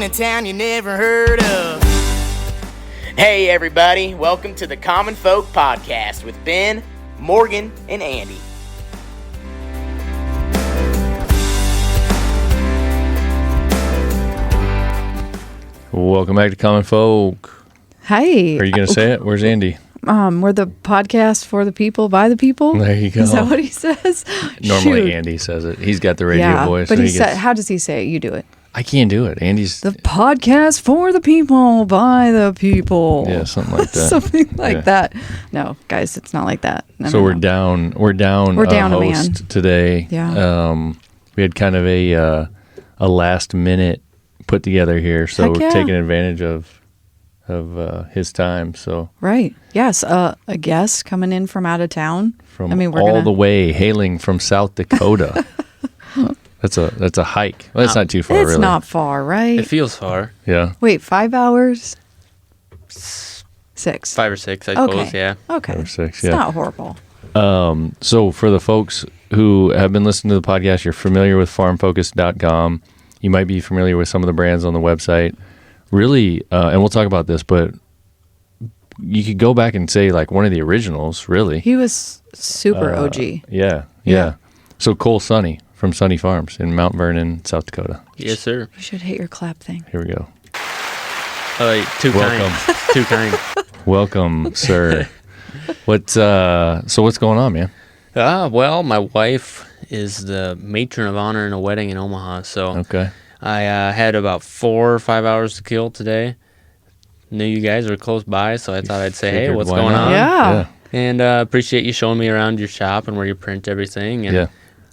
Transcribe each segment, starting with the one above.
in a town you never heard of. Hey everybody, welcome to the Common Folk Podcast with Ben, Morgan, and Andy. Welcome back to Common Folk. Hi. Are you going to say it? Where's Andy? We're the podcast for the people, by the people. There you go. Is that what he says? Normally Shoot. Andy says it. He's got the radio voice. But so he said, how does he say it? You do it. I can't do it. Andy's... The podcast for the people, by the people. Yeah, something like that. Something like that. No, guys, it's not like that. No, so no, we're no. down We're a down a host man. today. Yeah. We had kind of a last minute put together here, so Heck we're yeah. taking advantage of his time. So Right. Yes. A guest coming in from out of town. from we're all gonna... the way hailing from South Dakota. That's a hike. Well, that's not too far, It's really. not far, right? It feels far. Yeah. Wait, 5 hours? 6. 5 or 6, I Okay. suppose, yeah. Okay. 5 or 6, It's yeah. not horrible. So for the folks who have been listening to the podcast, you're familiar with farmfocus.com. You might be familiar with some of the brands on the website. Really, and we'll talk about this, but you could go back and say like one of the originals, really. He was super OG. Yeah. Yeah. So Cole Sonne from Sonne Farms in Mount Vernon, South Dakota. Yes, sir. You should hit your clap thing. Here we go. Too Welcome. kind. Too kind. Welcome, sir. What's going on, man? Well, my wife is the matron of honor in a wedding in Omaha, so Okay. I had about 4 or 5 hours to kill today. Knew you guys were close by, so I thought I'd say, hey, Figured what's why going not? on? Yeah. And appreciate you showing me around your shop and where you print everything. And Yeah.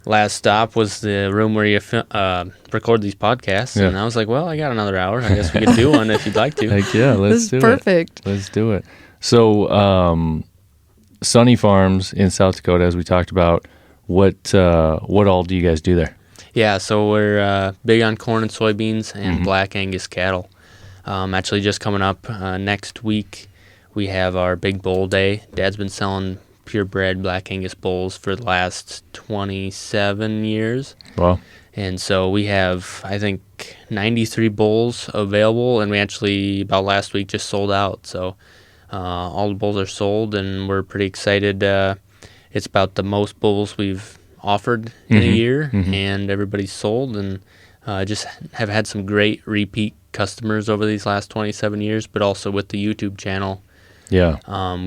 last stop was the room where you record these podcasts. Yeah. And I was like, well, I got another hour. I guess we could do one if you'd like to. Heck yeah, let's This is do it. perfect. Let's do it. So, Sonne Farms in South Dakota, as we talked about, what all do you guys do there? Yeah, so we're big on corn and soybeans and black Angus cattle. Actually, just coming up next week, we have our big bull day. Dad's been selling purebred black Angus bulls for the last 27 years. Well, And so we have, I think, 93 bulls available, and we actually, about last week, just sold out. So all the bulls are sold, and we're pretty excited. It's about the most bulls we've offered in a year, and everybody's sold, and just have had some great repeat customers over these last 27 years, but also with the YouTube channel. yeah.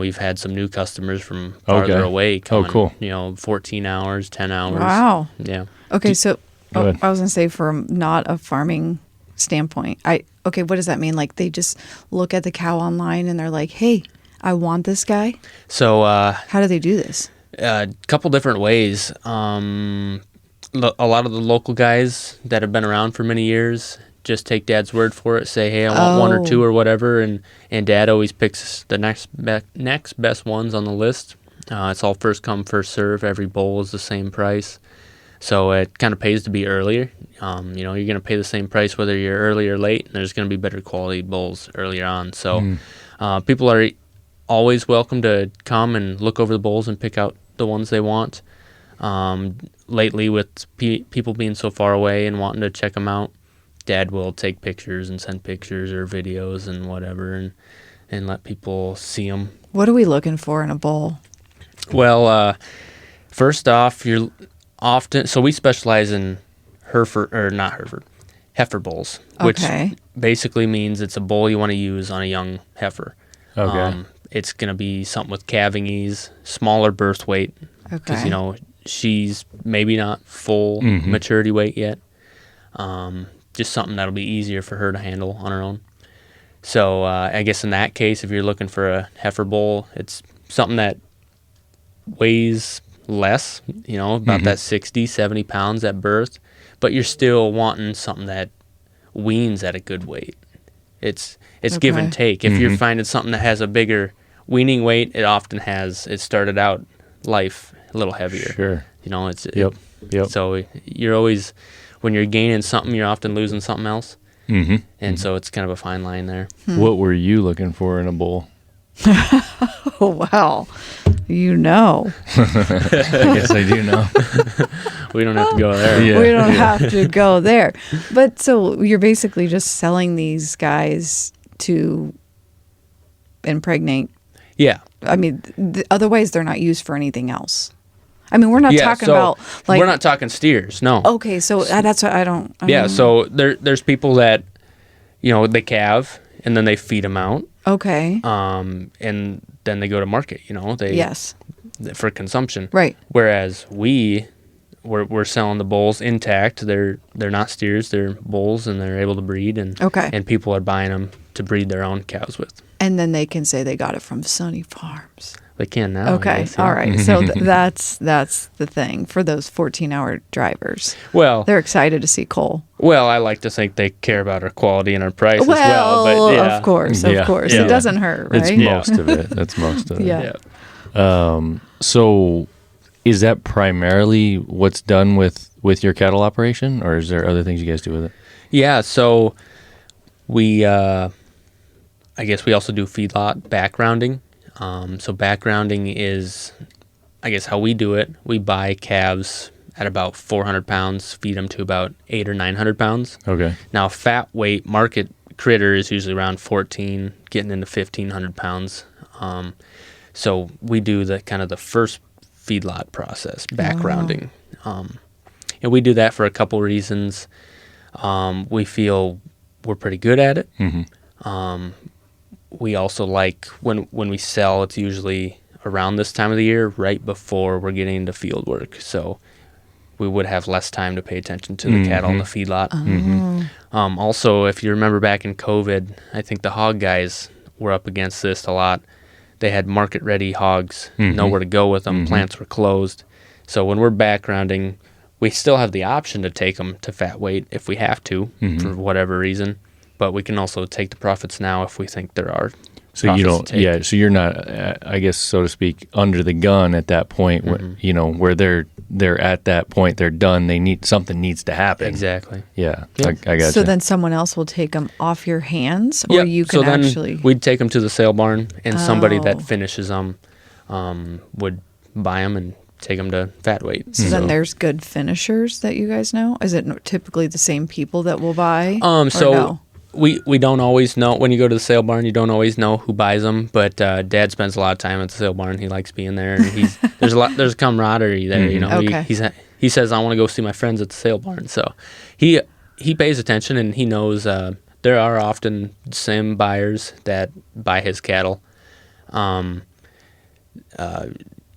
We've had some new customers from farther away coming, cool. 14 hours, 10 hours. Wow. Yeah. Okay, so Go ahead. I was going to say from not a farming standpoint, what does that mean? Like they just look at the cow online and they're like, hey, I want this guy. So How do they do this? a couple different ways. A lot of the local guys that have been around for many years just take Dad's word for it. Say, hey, I want one or two or whatever, and Dad always picks the next best ones on the list. It's all first come, first serve. Every bowl is the same price, so it kind of pays to be earlier. You're going to pay the same price whether you're early or late, and there's going to be better quality bulls earlier on. So people are always welcome to come and look over the bulls and pick out the ones they want. Lately, with people being so far away and wanting to check them out, Dad will take pictures and send pictures or videos and whatever, and let people see them. What are we looking for in a bull? Well, first off, so we specialize in heifer bulls, which Okay. basically means it's a bull you want to use on a young heifer. Okay. It's going to be something with calving ease, smaller birth weight, because Okay. she's maybe not full maturity weight yet. Just something that'll be easier for her to handle on her own. So I guess in that case, if you're looking for a heifer bull, it's something that weighs less, about that 60, 70 pounds at birth, but you're still wanting something that weans at a good weight. It's give and take. If you're finding something that has a bigger weaning weight, it started out life a little heavier. Sure. Yep. So you're always, when you're gaining something, you're often losing something else. And so it's kind of a fine line there. What were you looking for in a bull? Oh, well, you know. I guess I do know. We don't have to go there. Yeah. We don't have to go there. But so you're basically just selling these guys to impregnate. Yeah. I mean, otherwise they're not used for anything else. I mean, we're not talking so about like. we're not talking steers. No. Okay, so that's what I don't. Yeah. So there's people that, they calve and then they feed them out. Okay. And then they go to market. Yes. For consumption. Right. Whereas we're selling the bulls intact. They're not steers. They're bulls, and they're able to breed. And Okay. And people are buying them to breed their own cows with. And then they can say they got it from Sonne Farms. They can now. Okay. Yes, yeah. All right. So that's the thing for those 14-hour drivers. Well, They're excited to see coal. Well, I like to think they care about our quality and our price as well. But yeah. Of course. Yeah. It doesn't hurt, right? It's most of it. That's most of it. Yeah. So is that primarily what's done with your cattle operation, or is there other things you guys do with it? Yeah. So we, I guess we also do feedlot backgrounding. So backgrounding is, I guess, how we do it. We buy calves at about 400 pounds, feed them to about 800 or 900 pounds. Okay. Now, fat weight market critter is usually around 14, getting into 1,500 pounds. So we do the kind of the first feedlot process, backgrounding. And we do that for a couple reasons. We feel we're pretty good at it. Mm-hmm. We also like when we sell, it's usually around this time of the year, right before we're getting into field work. So we would have less time to pay attention to the cattle in the feedlot. Also, if you remember back in COVID, I think the hog guys were up against this a lot. They had market-ready hogs, nowhere to go with them. Plants were closed. So when we're backgrounding, we still have the option to take them to fat weight if we have to, for whatever reason. But we can also take the profits now if we think there are. So you don't, so you're not, I guess, so to speak, under the gun at that point, where they're at that point, they're done. Something needs to happen. Exactly. Yeah, Yep. I got you. So then someone else will take them off your hands, or you can so then actually. we'd take them to the sale barn, and somebody that finishes them would buy them and take them to fat weight. So then there's good finishers that you guys know. Is it typically the same people that will buy? So no? we don't always know. When you go to the sale barn, you don't always know who buys them. But Dad spends a lot of time at the sale barn. He likes being there, and there's camaraderie there. Okay. He says, I want to go see my friends at the sale barn. So he pays attention, and he knows there are often same buyers that buy his cattle.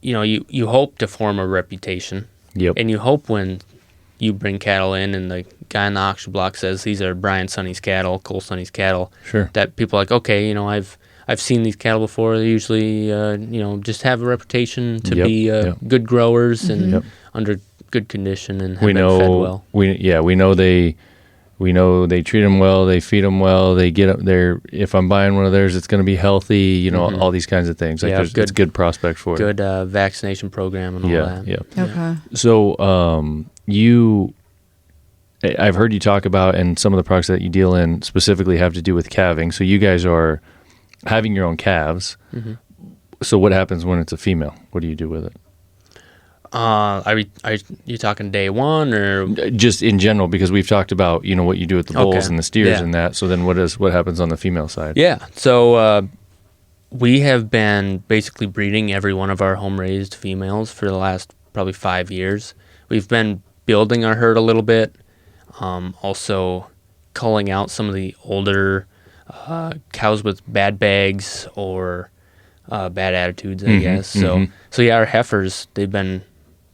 You hope to form a reputation. Yep. And you hope when you bring cattle in and the guy in the auction block says these are Brian Sonne's cattle, Cole Sonne's cattle, Sure. that people are like, okay, I've seen these cattle before. They usually, just have a reputation to be good growers and under good condition and have been fed well. We know they treat them well, they feed them well, they get up there. If I'm buying one of theirs, it's going to be healthy. All these kinds of things. Like it's good prospect for it. Good vaccination program and all that. Yeah. Okay. So I've heard you talk about, and some of the products that you deal in specifically have to do with calving. So you guys are having your own calves. So what happens when it's a female? What do you do with it? Are you talking day one or just in general? Because we've talked about what you do with the bulls and the steers and that. So then what happens on the female side? Yeah. So we have been basically breeding every one of our home raised females for the last probably 5 years. We've been building our herd a little bit. Also culling out some of the older cows with bad bags or bad attitudes, I guess. So yeah, our heifers, they've been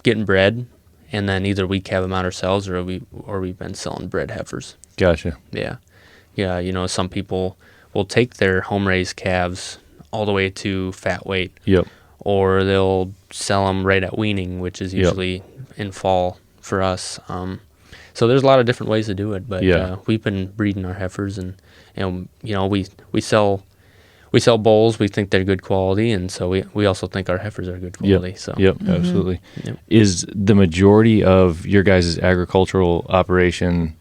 getting bred, and then either we calve them out ourselves or we've been selling bred heifers. Gotcha. Yeah. Some people will take their home raised calves all the way to fat weight. Yep. Or they'll sell them right at weaning, which is usually in fall for us. So there's a lot of different ways to do it, but we've been breeding our heifers, and we sell bulls. We think they're good quality, and so we also think our heifers are good quality. Absolutely. Yep. Is the majority of your guys' agricultural operation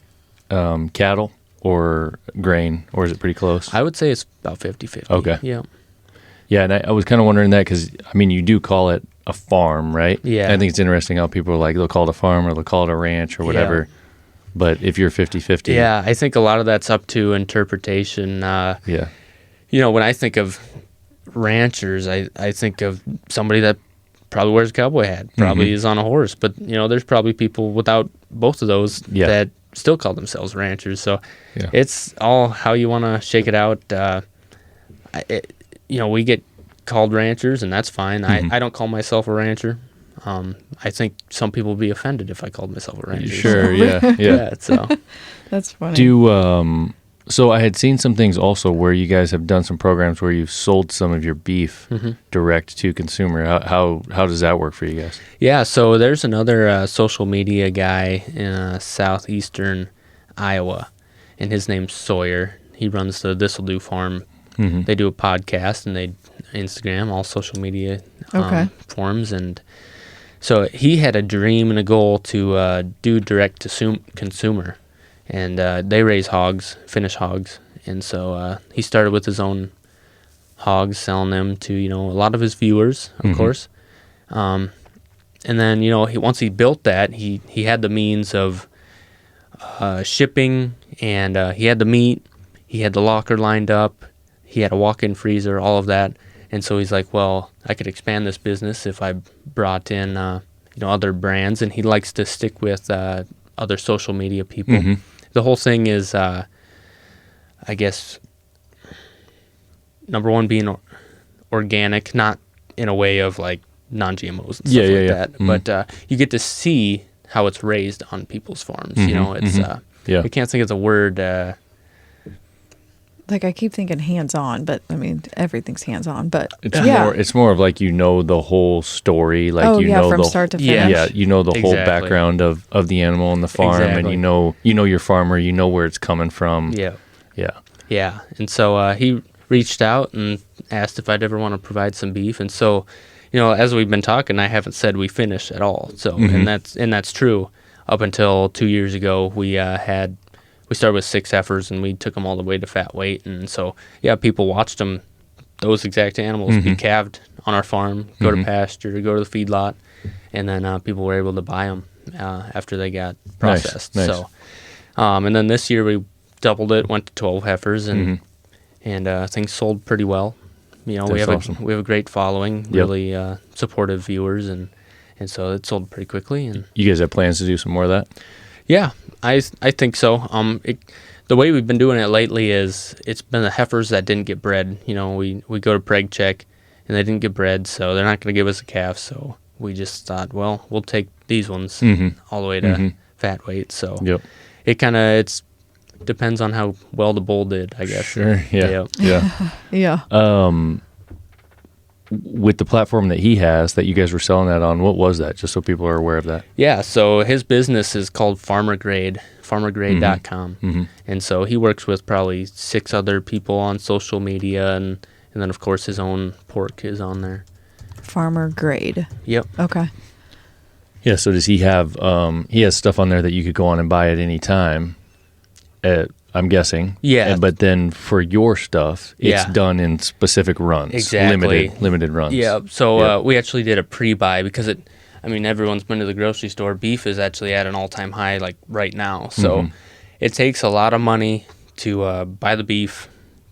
cattle or grain, or is it pretty close? I would say it's about 50-50. Okay. Yeah. Yeah, and I was kind of wondering that because, I mean, you do call it a farm, right? Yeah. And I think it's interesting how people are like, they'll call it a farm or they'll call it a ranch or whatever. Yeah. But if you're 50-50. Yeah, I think a lot of that's up to interpretation. Yeah. You know, when I think of ranchers, I think of somebody that probably wears a cowboy hat, probably is on a horse. But, you know, there's probably people without both of those that still call themselves ranchers. So it's all how you want to shake it out. You know, we get called ranchers, and that's fine. I don't call myself a rancher. I think some people would be offended if I called myself a rancher. Sure, yeah. So That's funny. So I had seen some things also where you guys have done some programs where you've sold some of your beef direct to consumer. How does that work for you guys? yeah, so there's another social media guy in southeastern Iowa, and his name's Sawyer. He runs the This'll Do Farm. They do a podcast, and they Instagram, all social media forms. And so he had a dream and a goal to do direct to consumer. And they raise hogs, Finnish hogs. And so he started with his own hogs, selling them to, you know, a lot of his viewers, of course. And then, you know, once he built that, he had the means of shipping, and he had the meat, he had the locker lined up, he had a walk-in freezer, all of that. And so he's like, well, I could expand this business if I brought in, you know, other brands. And he likes to stick with other social media people. The whole thing is, I guess, number one, being organic, not in a way of like non-GMOs and stuff like that. But you get to see how it's raised on people's farms. You know, it's I can't think of the word. Like I keep thinking hands-on, but I mean everything's hands-on. But It's more of like, you know, the whole story. Like you know from the start to finish. Yeah, you know the whole background of the animal and the farm, and you know your farmer. You know where it's coming from. Yeah. And so he reached out and asked if I'd ever want to provide some beef. And so, you know, as we've been talking, I haven't said we finished at all. So and that's true. Up until 2 years ago, we started with 6 heifers, and we took them all the way to fat weight. And so, people watched them, those exact animals, be calved on our farm, go to pasture, go to the feedlot, and then people were able to buy them after they got processed. Nice. So, and then this year we doubled it, went to 12 heifers, and things sold pretty well. You know, we have a great following, really supportive viewers, and so it sold pretty quickly. And you guys have plans to do some more of that? Yeah, I think so. The way we've been doing it lately is it's been the heifers that didn't get bred. You know, we go to preg check, and they didn't get bred, so they're not going to give us a calf. So we just thought, well, we'll take these ones all the way to fat weight. So it kind of depends on how well the bull did, I guess. Sure. Yeah. Yeah. With the platform that he has that you guys were selling that on, what was that? Just so people are aware of that. Yeah, so his business is called Farmer Grade, farmergrade.com. And so he works with probably 6 other people on social media, and then, of course, his own pork is on there. Farmer Grade. Yep. Okay. Yeah, so does he have, he has stuff on there that you could go on and buy at any time, I'm guessing. Yeah. But then for your stuff, it's done in specific runs. Exactly. Limited runs. Yeah. So we actually did a pre-buy because everyone's been to the grocery store. Beef is actually at an all-time high, like right now. So it takes a lot of money to buy the beef,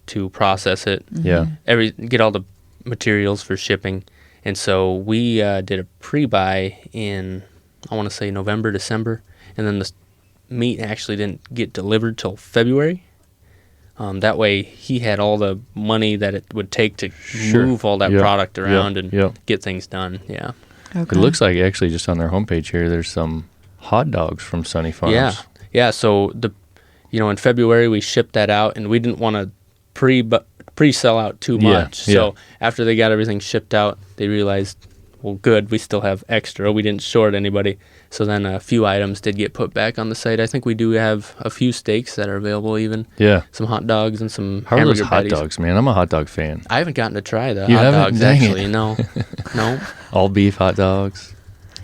to process it. Yeah. Get all the materials for shipping. And so we did a pre-buy in, I want to say November, December. And then the meat actually didn't get delivered till February. That way he had all the money that it would take to move all that product around and get things done. Yeah. Okay. It looks like actually just on their homepage here, there's some hot dogs from Sonne Farms. Yeah. So in February we shipped that out, and we didn't want to pre-sell out too much. So after they got everything shipped out, they realized, well, good, we still have extra. We didn't short anybody. So then a few items did get put back on the site. I think we do have a few steaks that are available even. Yeah. Some hot dogs and some How are those hot patties. dogs, man? I'm a hot dog fan. I haven't gotten to try the You hot haven't? dogs, Dang actually. it. No. All beef hot dogs.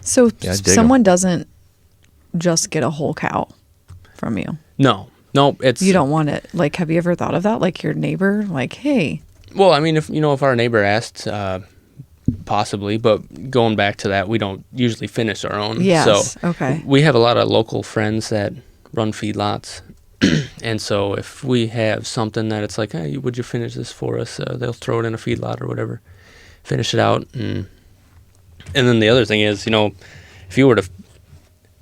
So Yeah, I dig someone doesn't just get a whole cow from you. No, it's... You don't want it. Like, have you ever thought of that? Like your neighbor, like, hey, Well, I mean, if our neighbor asked, possibly, but going back to that, we don't usually finish our own. Yes. So Okay. we have a lot of local friends that run feedlots. And so if we have something that it's like, hey, would you finish this for us? They'll throw it in a feedlot or whatever, finish it out. And then the other thing is, if you were to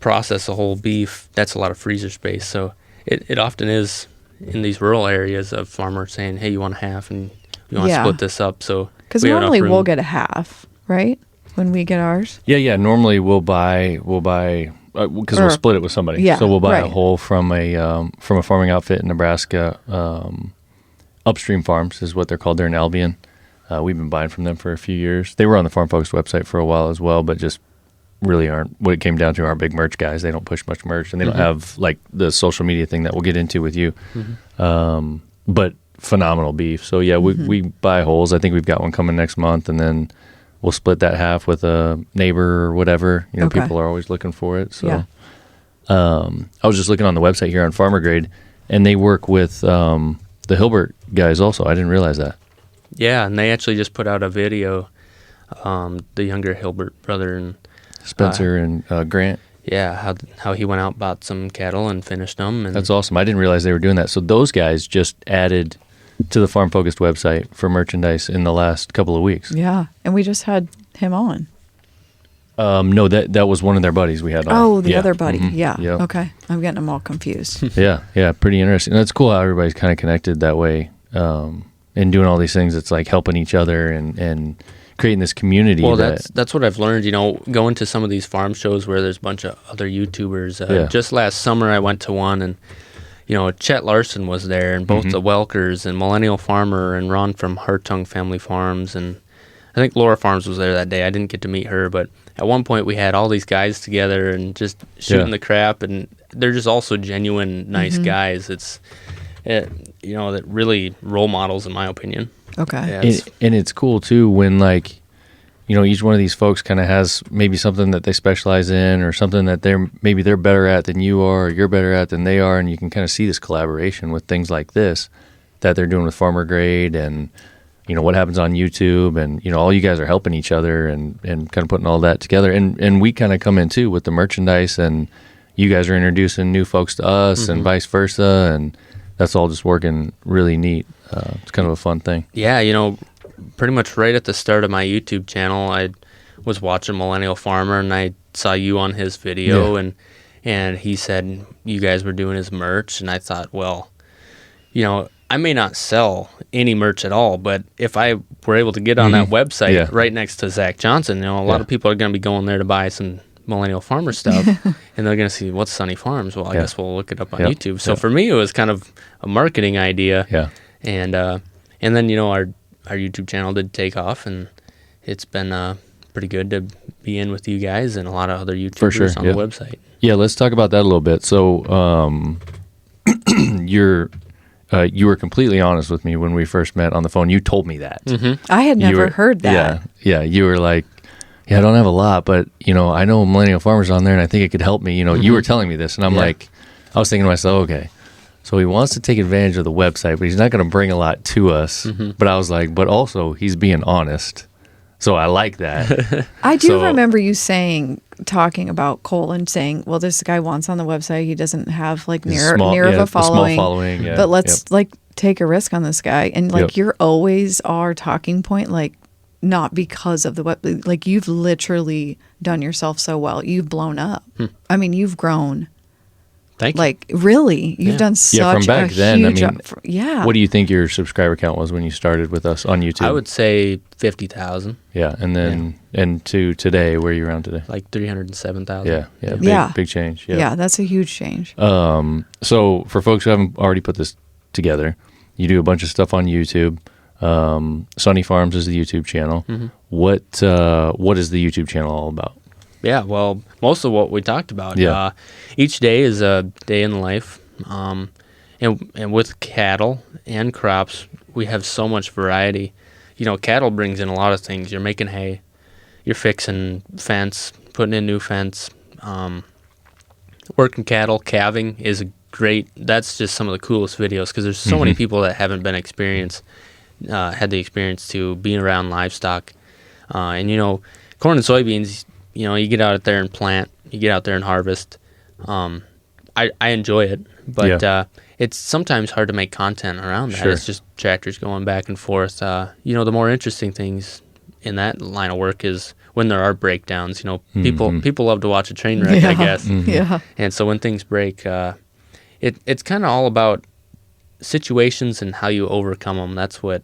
process a whole beef, that's a lot of freezer space. So it often is in these rural areas of farmers saying, hey, you want a half and you want to split this up. So because normally we'll get a half, right? When we get ours. Yeah. Normally we'll buy because we'll split it with somebody. Yeah, so we'll buy a right. whole from a farming outfit in Nebraska. Upstream Farms is what they're called. They're in Albion. We've been buying from them for a few years. They were on the Farm Focus website for a while as well, but just really aren't what it came down to. Aren't big merch guys. They don't push much merch, and they don't have like the social media thing that we'll get into with you. But phenomenal beef. So yeah, we buy wholes. I think we've got one coming next month, and then we'll split that half with a neighbor or whatever. Okay. People are always looking for it. So Yeah. I was just looking on the website here on Farmer Grade, and they work with the Hilbert guys also. I didn't realize that. Yeah, and they actually just put out a video, the younger Hilbert brother and Spencer and Grant. yeah, how he went out, bought some cattle and finished them. And That's awesome. I didn't realize they were doing that. So those guys just added to the Farm Focused website for merchandise in the last couple of weeks. Yeah, and we just had him on. No, that was one of their buddies we had on. Oh, the Yeah. other buddy. Mhm. Yeah. Yep. Okay, I'm getting them all confused. Yeah, pretty interesting. And it's cool how everybody's kind of connected that way, and doing all these things. It's like helping each other and creating this community. well, that's what I've learned. Going to some of these farm shows where there's a bunch of other YouTubers. Yeah. Just last summer, I went to one, and Chet Larson was there, and both the Welkers and Millennial Farmer and Ron from Hartung Family Farms, and I think Laura Farms was there that day. I didn't get to meet her, but at one point we had all these guys together and just shooting the crap, and they're just also genuine, nice guys. That really role models, in my opinion. Okay. Yeah, and it's cool too when each one of these folks kind of has maybe something that they specialize in or something that they're better at than you are or you're better at than they are, and you can kind of see this collaboration with things like this that they're doing with Farmer Grade and what happens on YouTube, and all you guys are helping each other and kind of putting all that together, and we kind of come in too with the merchandise, and you guys are introducing new folks to us and vice versa, and that's all just working really neat. It's kind of a fun thing. Yeah, pretty much right at the start of my YouTube channel, I was watching Millennial Farmer, and I saw you on his video, and he said you guys were doing his merch, and I thought, well, I may not sell any merch at all, but if I were able to get on that website right next to Zach Johnson, a lot of people are going to be going there to buy some Millennial Farmer stuff, and they're going to see what's Sonne Farms. Well, I guess we'll look it up on YouTube. So for me, it was kind of a marketing idea. Yeah. And then our YouTube channel did take off, and it's been pretty good to be in with you guys and a lot of other YouTubers on the website. Yeah, let's talk about that a little bit. So, you were completely honest with me when we first met on the phone. You told me that. I had never heard that. Yeah. You were like, I don't have a lot, but I know Millennial Farmers on there, and I think it could help me. You were telling me this, and I'm like, I was thinking to myself, okay, so he wants to take advantage of the website, but he's not going to bring a lot to us. But I was like, but also he's being honest. So I like that. I do remember you talking about Cole and saying, well, this guy wants on the website. He doesn't have near of a following. Small following, yeah. But let's take a risk on this guy. And you're always our talking point, not because of the web. You've literally done yourself so well. You've blown up. I mean, you've grown. Thank you. Really, you've done such from back a then, huge What do you think your subscriber count was when you started with us on YouTube? I would say 50,000. Yeah, and then and to today, where are you around today? 307,000. Big change. Yeah, that's a huge change. So for folks who haven't already put this together, you do a bunch of stuff on YouTube. Sonne Farms is the YouTube channel. What is the YouTube channel all about? Yeah, well, most of what we talked about. Each day is a day in the life. And with cattle and crops, we have so much variety. Cattle brings in a lot of things. You're making hay. You're fixing fence, putting in new fence. Working cattle, calving is that's just some of the coolest videos because there's so many people that haven't been experienced had the experience to being around livestock. And, corn and soybeans, you get out there and plant, you get out there and harvest. I enjoy it, but it's sometimes hard to make content around that. Sure. It's just tractors going back and forth. The more interesting things in that line of work is when there are breakdowns. People love to watch a train wreck, I guess. Yeah. And so when things break, it's kind of all about situations and how you overcome them. That's what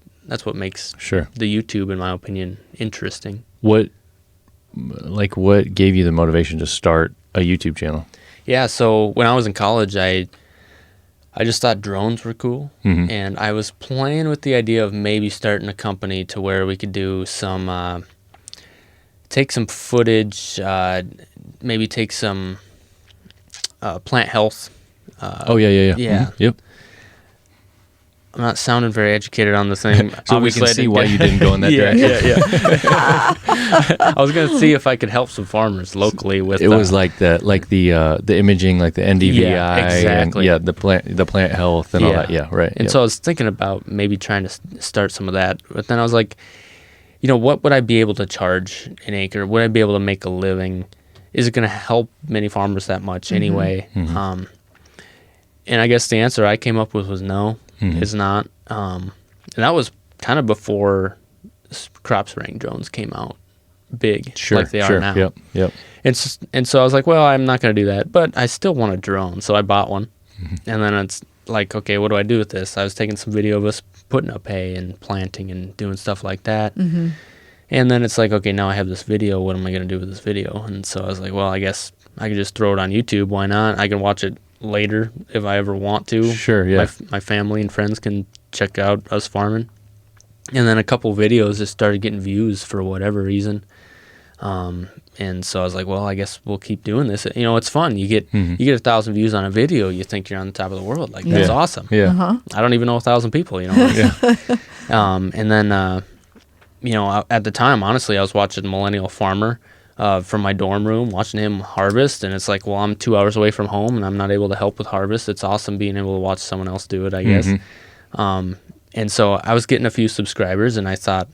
makes the YouTube, in my opinion, interesting. What gave you the motivation to start a YouTube channel? Yeah, so when I was in college, I just thought drones were cool, and I was playing with the idea of maybe starting a company to where we could do some, take some footage, maybe take some plant health. Yeah. Yeah. Mm-hmm. Yep. I'm not sounding very educated on the thing. So Obviously, we can see why you didn't go in that direction. Yeah. I was going to see if I could help some farmers locally with. It was like the imaging, like the NDVI, Yeah, exactly. and the plant health and all that. Yeah, right. And so I was thinking about maybe trying to start some of that, but then I was like, what would I be able to charge an acre? Would I be able to make a living? Is it going to help many farmers that much anyway? And I guess the answer I came up with was no. It's not. And that was kind of before crop spraying drones came out big, like they are now. Yep. And so I was like, well, I'm not going to do that, but I still want a drone. So I bought one. And then it's like, okay, what do I do with this? I was taking some video of us putting up hay and planting and doing stuff like that. And then it's like, okay, now I have this video. What am I going to do with this video? And so I was like, well, I guess I could just throw it on YouTube. Why not? I can watch it later if I ever want to. Sure, yeah. My family and friends can check out us farming. And then a couple videos just started getting views for whatever reason. And so I was like, well, I guess we'll keep doing this. It's fun. You get 1,000 views on a video, you think you're on the top of the world. Like, that's awesome. Yeah. I don't even know 1,000 people, And then, at the time, honestly, I was watching Millennial Farmer from my dorm room, watching him harvest, and it's like, well, I'm 2 hours away from home, and I'm not able to help with harvest. It's awesome being able to watch someone else do it, I guess. And so I was getting a few subscribers, and I thought,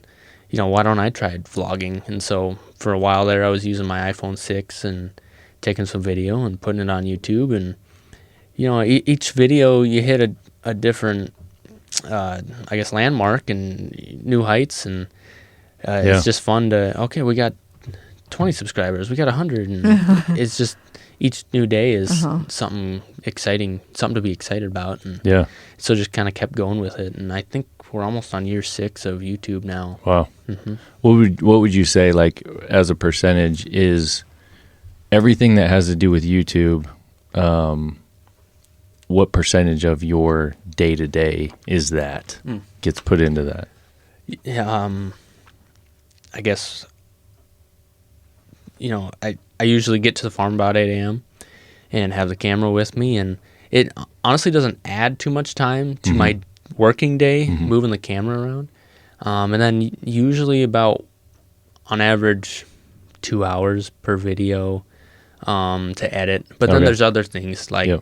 why don't I try vlogging? And so for a while there, I was using my iPhone 6 and taking some video and putting it on YouTube. And, each video you hit a different, I guess, landmark and new heights. And it's just fun to, okay, we got 20 subscribers, we got 100. And it's just, each new day is something exciting, something to be excited about. And so just kind of kept going with it. And I think we're almost on year 6 of YouTube now. Wow. What would you say, like, as a percentage, is everything that has to do with YouTube, what percentage of your day-to-day is that gets put into that? Yeah, I guess, I usually get to the farm about 8 a.m. and have the camera with me, and it honestly doesn't add too much time to my working day, moving the camera around. And then usually about, on average, 2 hours per video to edit. But then there's other things like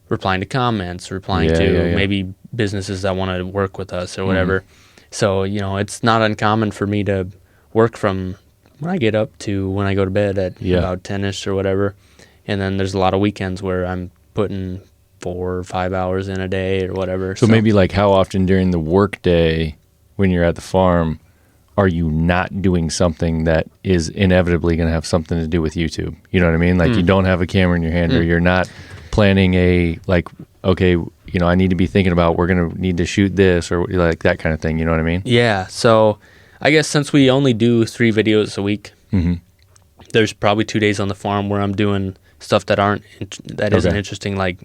replying to comments, replying to maybe businesses that want to work with us or whatever. So, it's not uncommon for me to work from when I get up to when I go to bed at about 10-ish or whatever. And then there's a lot of weekends where I'm putting 4 or 5 hours in a day or whatever. So maybe, like, how often during the work day when you're at the farm are you not doing something that is inevitably going to have something to do with YouTube? You know what I mean? Like, you don't have a camera in your hand, or you're not planning okay, I need to be thinking about, we're going to need to shoot this, or like that kind of thing. You know what I mean? Yeah. So I guess since we only do 3 videos a week, there's probably 2 days on the farm where I'm doing stuff that isn't interesting, like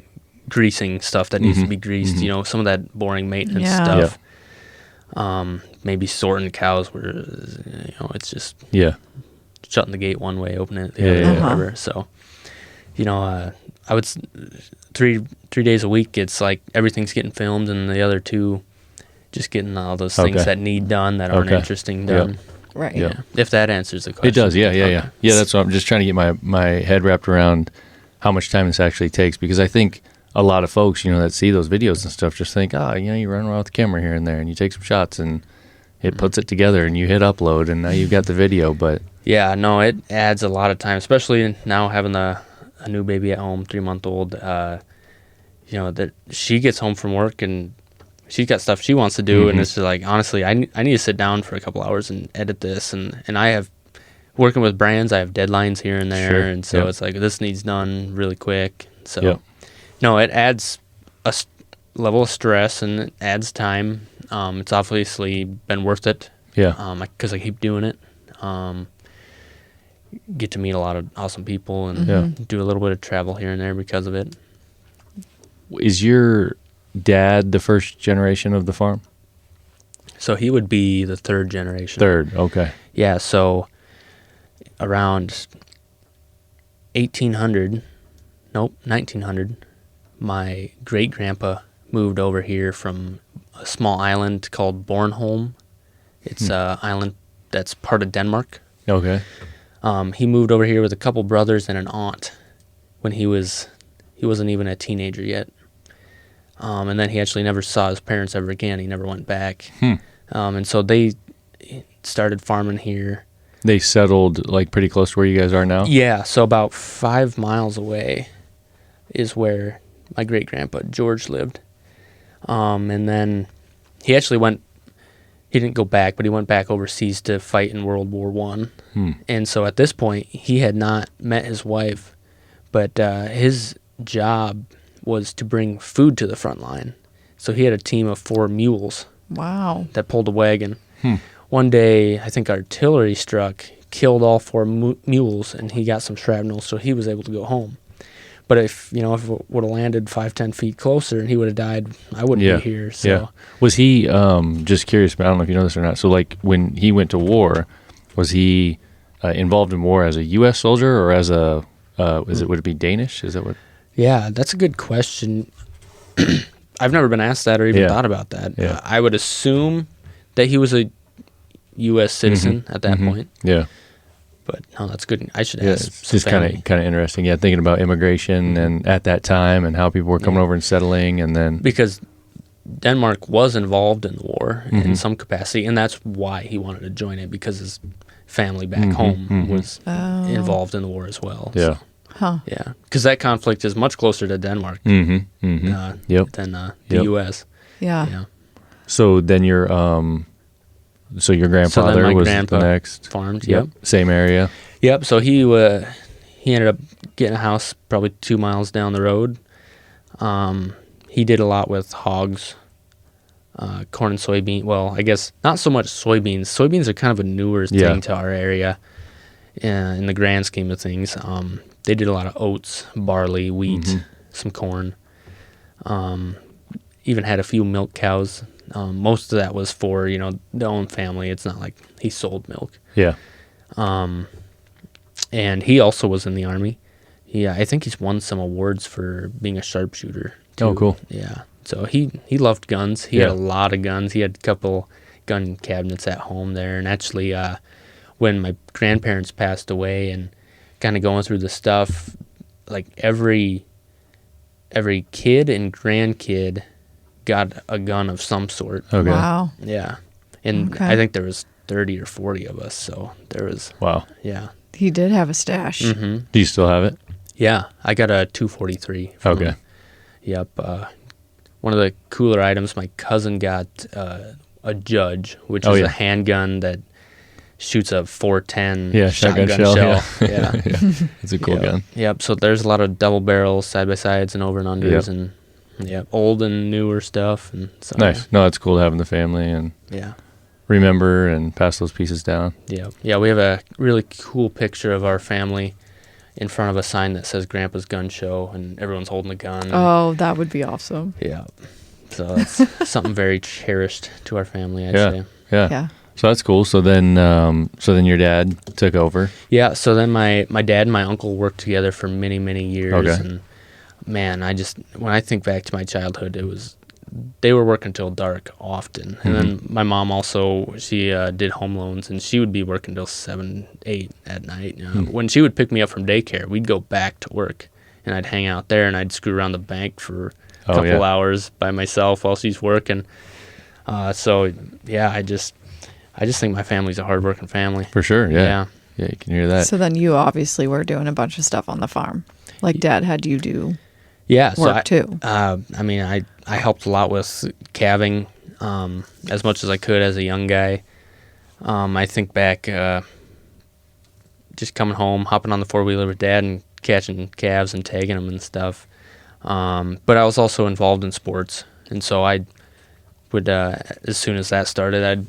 greasing stuff that needs to be greased, some of that boring maintenance stuff. Maybe sorting cows where, it's just shutting the gate one way, opening it the other, whatever. So, I would, 3 days a week, it's like everything's getting filmed, and the other 2, just getting all those things that need done that aren't interesting done. Right. Yeah. If that answers the question. It does. Yeah. That's what I'm just trying to get my head wrapped around how much time this actually takes, because I think a lot of folks, that see those videos and stuff just think, you run around with the camera here and there and you take some shots and it puts it together and you hit upload and now you've got the video. But yeah, no, it adds a lot of time, especially now having a new baby at home, 3-month-old. That she gets home from work and she's got stuff she wants to do, and it's just like, honestly, I need to sit down for a couple hours and edit this, and I have, working with brands, I have deadlines here and there, and so it's like, this needs done really quick. So no, it adds a level of stress and it adds time. It's obviously been worth it. Yeah. Because I keep doing it. Get to meet a lot of awesome people and do a little bit of travel here and there because of it. Is your dad the first generation of the farm? So he would be the third generation. Third, okay. Yeah, so around 1900, my great-grandpa moved over here from a small island called Bornholm. It's an island that's part of Denmark. Okay. He moved over here with a couple brothers and an aunt when he wasn't even a teenager yet. And then he actually never saw his parents ever again. He never went back. And so they started farming here. They settled like pretty close to where you guys are now? Yeah, so about 5 miles away is where my great-grandpa George lived. And then he actually he didn't go back, but he went back overseas to fight in World War I. And so at this point, he had not met his wife, but his job was to bring food to the front line. So he had a team of 4 mules. Wow. That pulled a wagon. One day, I think artillery struck, killed all 4 mules, and he got some shrapnel, so he was able to go home. But if it would have landed 5-10 feet closer and he would have died, I wouldn't be here. So. Yeah. Was he, just curious, but I don't know if you know this or not, so like when he went to war, was he involved in war as a U.S. soldier or as would it be Danish? Is that what? Yeah, that's a good question. I've never been asked that or even thought about that. Yeah. I would assume that he was a U.S. citizen at that point. Yeah. But no, that's good. I should ask. It's just kind of interesting. Yeah, thinking about immigration and at that time and how people were coming over and settling, and then because Denmark was involved in the war in some capacity, and that's why he wanted to join it, because his family back home was involved in the war as well. Yeah. Huh. Yeah, because that conflict is much closer to Denmark than the U.S. Yeah. So then your grandfather was the next farmed. Yep. Same area. Yep. So he ended up getting a house probably 2 miles down the road. He did a lot with hogs, corn and soybean. Well, I guess not so much soybeans. Soybeans are kind of a newer thing to our area in the grand scheme of things. They did a lot of oats, barley, wheat, some corn. Even had a few milk cows. Most of that was for, their own family. It's not like he sold milk. Yeah. And he also was in the Army. I think he's won some awards for being a sharpshooter, too. Oh, cool. Yeah. So he loved guns. He had a lot of guns. He had a couple gun cabinets at home there. And actually, when my grandparents passed away and kind of going through the stuff, like every kid and grandkid got a gun of some sort. Okay. Wow. Yeah. And I think there was 30 or 40 of us, so there was... Wow. Yeah. He did have a stash. Do you still have it? Yeah. I got a 243 from him. Yep. One of the cooler items, my cousin got a Judge, which is a handgun that shoots a 410 shotgun shell. Yeah. It's a cool gun. Yep. So there's a lot of double barrels, side-by-sides, and over and unders, and old and newer stuff. And so, nice. No, it's cool to have in the family and remember and pass those pieces down. Yeah. Yeah, we have a really cool picture of our family in front of a sign that says Grandpa's Gun Show, and everyone's holding a gun. Oh, that would be awesome. Yeah. So that's something very cherished to our family, I'd say. Yeah. So that's cool. So then your dad took over. Yeah. So then my dad and my uncle worked together for many, many years. Okay. And man, when I think back to my childhood, they were working till dark often. And then my mom also, she did home loans, and she would be working till 7, 8 at night. When she would pick me up from daycare, we'd go back to work and I'd hang out there, and I'd screw around the bank for a couple hours by myself while she's working. So yeah, I just think my family's a hardworking family. For sure, yeah. Yeah, you can hear that. So then you obviously were doing a bunch of stuff on the farm. Like Dad had you do work too. I mean, I helped a lot with calving as much as I could as a young guy. I think back just coming home, hopping on the four-wheeler with Dad and catching calves and tagging them and stuff. But I was also involved in sports, and so I would, as soon as that started, I'd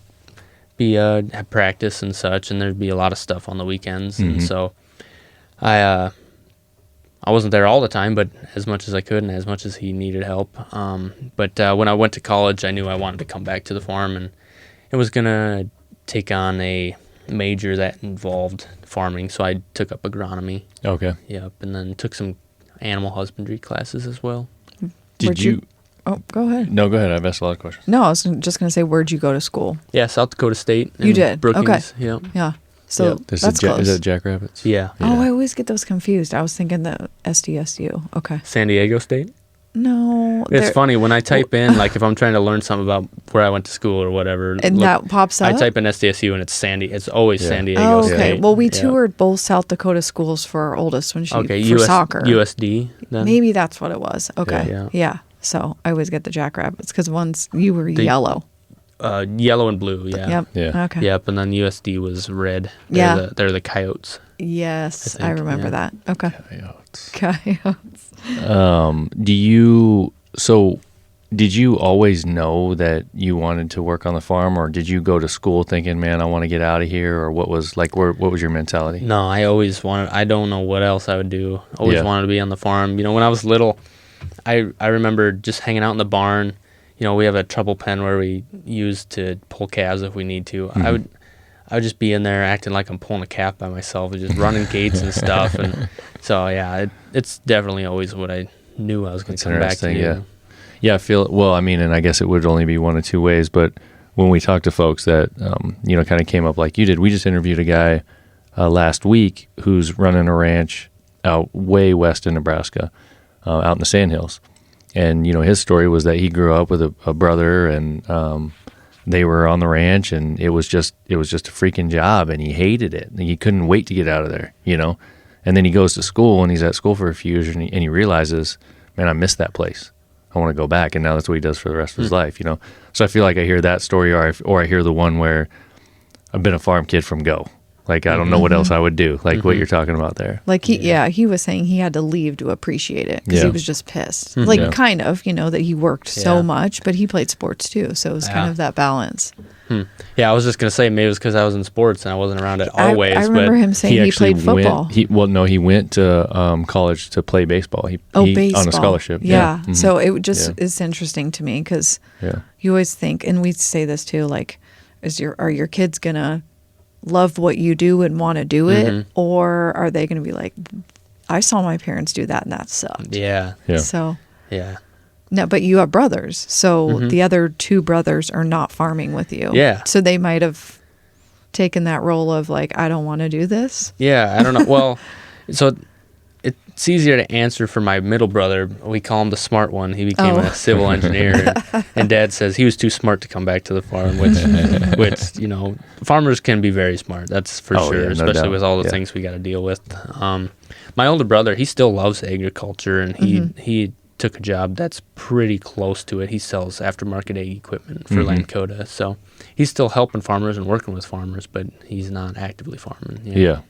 be have practice and such, and there'd be a lot of stuff on the weekends, and so I wasn't there all the time, but as much as I could and as much as he needed help. But when I went to college, I knew I wanted to come back to the farm, and it was gonna take on a major that involved farming, so I took up agronomy. Okay. Yep, and then took some animal husbandry classes as well. Did you? Oh, go ahead. No, go ahead. I've asked a lot of questions. No, I was just going to say, where'd you go to school? Yeah, South Dakota State. You did? Brookings. Okay. Yep. Yeah. So This that's close. is that Jackrabbits? Yeah. Oh, I always get those confused. I was thinking the SDSU. Okay. San Diego State. No. It's funny when I type in, like, if I'm trying to learn something about where I went to school or whatever, And that pops up? I type in SDSU and it's always San Diego Oh, State. okay. Well, we Yeah. toured both South Dakota schools for our oldest when she for US, soccer. USD. Then. Maybe that's what it was. Okay. Yeah. Yeah. So I always get the Jackrabbits because once you were yellow. Yellow and blue. Yeah. Yep. Yeah. Okay. Yep. And then USD was red. Yeah. They're the Coyotes. Yes, I I think, remember yeah. that. Okay. Coyotes. Did you always know that you wanted to work on the farm, or did you go to school thinking, man, I want to get out of here, or what was your mentality? No, I always wanted. I don't know what else I would do. Always wanted to be on the farm. When I was little, I remember just hanging out in the barn. We have a trouble pen where we use to pull calves if we need to. I would just be in there acting like I'm pulling a calf by myself and just running gates and stuff. And so yeah, it's definitely always what I knew I was going to come back to. Yeah. Yeah, I feel well. I mean, and I guess it would only be one of two ways. But when we talk to folks that kind of came up like you did, we just interviewed a guy last week who's running a ranch out way west in Nebraska, out in the Sandhills. And his story was that he grew up with a brother, and they were on the ranch, and it was just a freaking job, and he hated it. And he couldn't wait to get out of there, And then he goes to school, and he's at school for a few years, and he realizes, man, I miss that place. I want to go back, and now that's what he does for the rest of his life, So I feel like I hear that story, or I hear the one where I've been a farm kid from go. Like, I don't know what else I would do, like what you're talking about there. Like, he was saying he had to leave to appreciate it because he was just pissed. Kind of, that he worked so much, but he played sports too. So it was kind of that balance. Yeah, I was just going to say maybe it was because I was in sports and I wasn't around it always. I remember him saying he played football. He went to college to play baseball. He baseball. On a scholarship. Yeah. So it just is interesting to me because you always think, and we say this too, like, are your kids going to love what you do and want to do it, or are they going to be like, I saw my parents do that and that sucked? Yeah. So yeah. No, but you have brothers, so the other two brothers are not farming with you. Yeah. So they might have taken that role of like, I don't want to do this. Yeah, I don't know. Well, so it's easier to answer for my middle brother. We call him the smart one. He became a civil engineer, and Dad says he was too smart to come back to the farm, which farmers can be very smart. That's for sure, yeah, no especially doubt. with all the things we got to deal with. My older brother, he still loves agriculture, and he took a job that's pretty close to it. He sells aftermarket ag equipment for Dakota, so he's still helping farmers and working with farmers, but he's not actively farming. Yeah.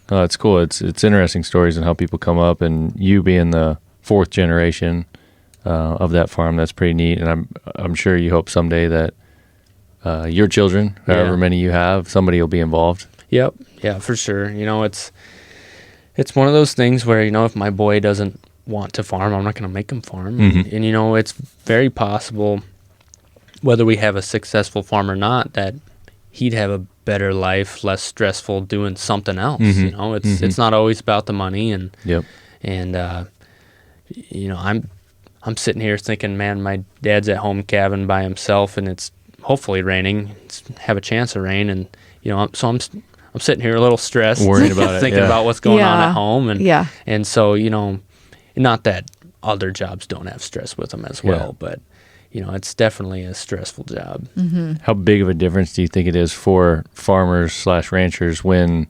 Oh, that's cool. It's interesting stories and how people come up, and you being the fourth generation of that farm, that's pretty neat. And I'm sure you hope someday that your children, however many you have, somebody will be involved. Yep. Yeah, for sure. It's one of those things where, if my boy doesn't want to farm, I'm not going to make him farm. And it's very possible, whether we have a successful farm or not, that he'd have a better life, less stressful doing something else. It's not always about the money, and I'm sitting here thinking, man, my dad's at home calving by himself, and it's hopefully raining. Have a chance of rain, and so I'm I'm sitting here a little stressed, Worrying about it, thinking yeah. about what's going on Yeah. at home, and Yeah. and so not that other jobs don't have stress with them as well, but it's definitely a stressful job. How big of a difference do you think it is for farmers/ranchers when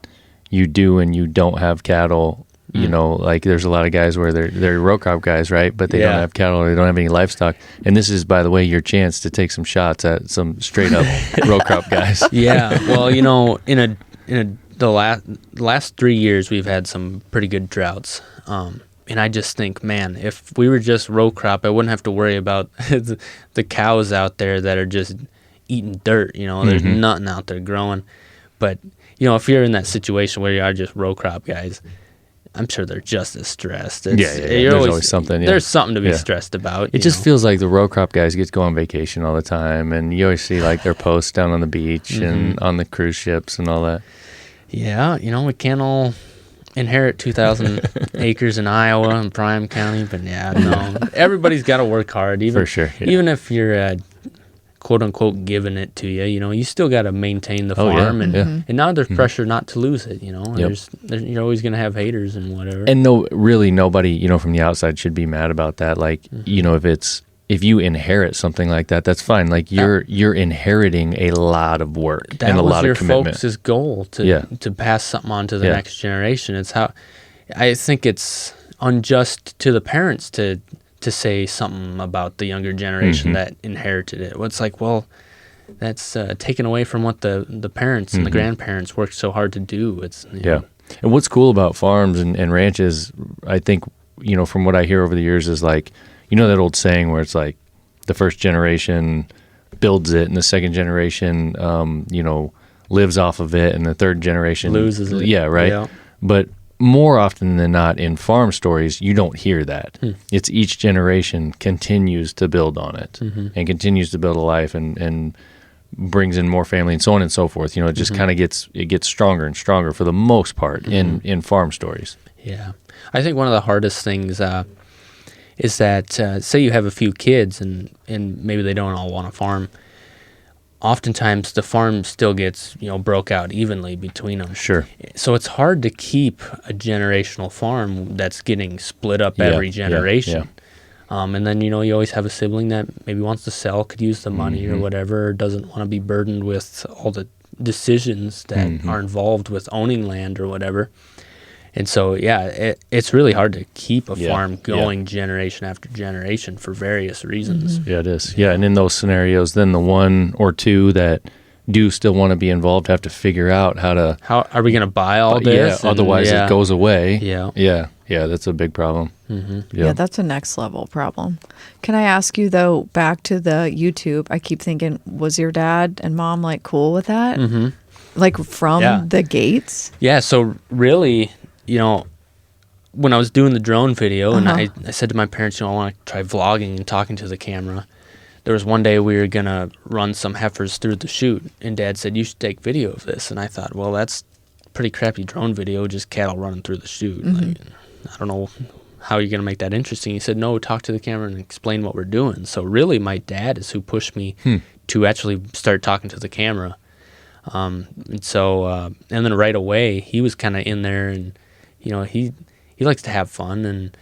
you do and you don't have cattle? Like there's a lot of guys where they're row crop guys, right? But they don't have cattle or they don't have any livestock. And this is, by the way, your chance to take some shots at some straight up row crop guys. Yeah, well, in the last 3 years, we've had some pretty good droughts. And I just think, man, if we were just row crop, I wouldn't have to worry about the cows out there that are just eating dirt. There's nothing out there growing. But, if you're in that situation where you are just row crop guys, I'm sure they're just as stressed. There's always something. Yeah. There's something to be stressed about. It just feels like the row crop guys get to go on vacation all the time. And you always see like their posts down on the beach and on the cruise ships and all that. Yeah, we can't all inherit 2,000 acres in Iowa and Prime County, but everybody's got to work hard. Even, For sure, yeah. Even if you're quote unquote giving it to you, you still got to maintain the farm, and now there's pressure not to lose it. You're always going to have haters and whatever. And really nobody, from the outside should be mad about that. Like, if you inherit something like that, that's fine. Like you're inheriting a lot of work and a lot of commitment. That was your folks' goal to pass something on to the next generation. It's how I think it's unjust to the parents to say something about the younger generation that inherited it. It's like, well, that's taken away from what the parents and the grandparents worked so hard to do. And what's cool about farms and ranches, I think, from what I hear over the years is like, that old saying where it's like the first generation builds it and the second generation, lives off of it and the third generation loses it. Yeah, right. Yeah. But more often than not in farm stories, you don't hear that. It's each generation continues to build on it and continues to build a life and brings in more family and so on and so forth. It just kind of gets stronger and stronger for the most part in farm stories. Yeah. I think one of the hardest things is that say you have a few kids and maybe they don't all want to farm. Oftentimes the farm still gets broke out evenly between them. Sure. So it's hard to keep a generational farm that's getting split up every generation. And then you always have a sibling that maybe wants to sell, could use the money or whatever, or doesn't want to be burdened with all the decisions that are involved with owning land or whatever. And so, it's really hard to keep a farm going generation after generation for various reasons. Yeah, it is. Yeah, and in those scenarios, then the one or two that do still want to be involved have to figure out how are we going to buy all this? Yeah, otherwise it goes away. Yeah. Yeah, that's a big problem. Yeah, that's a next level problem. Can I ask you though, back to the YouTube, I keep thinking, was your dad and mom like cool with that? Like from the gates? Yeah, so really, when I was doing the drone video and I said to my parents, I want to try vlogging and talking to the camera. There was one day we were going to run some heifers through the chute, and Dad said, you should take video of this. And I thought, well, that's pretty crappy drone video, just cattle running through the chute. Like, I don't know how you're going to make that interesting. He said, no, talk to the camera and explain what we're doing. So really my dad is who pushed me to actually start talking to the camera. And then right away he was kind of in there, and he likes to have fun and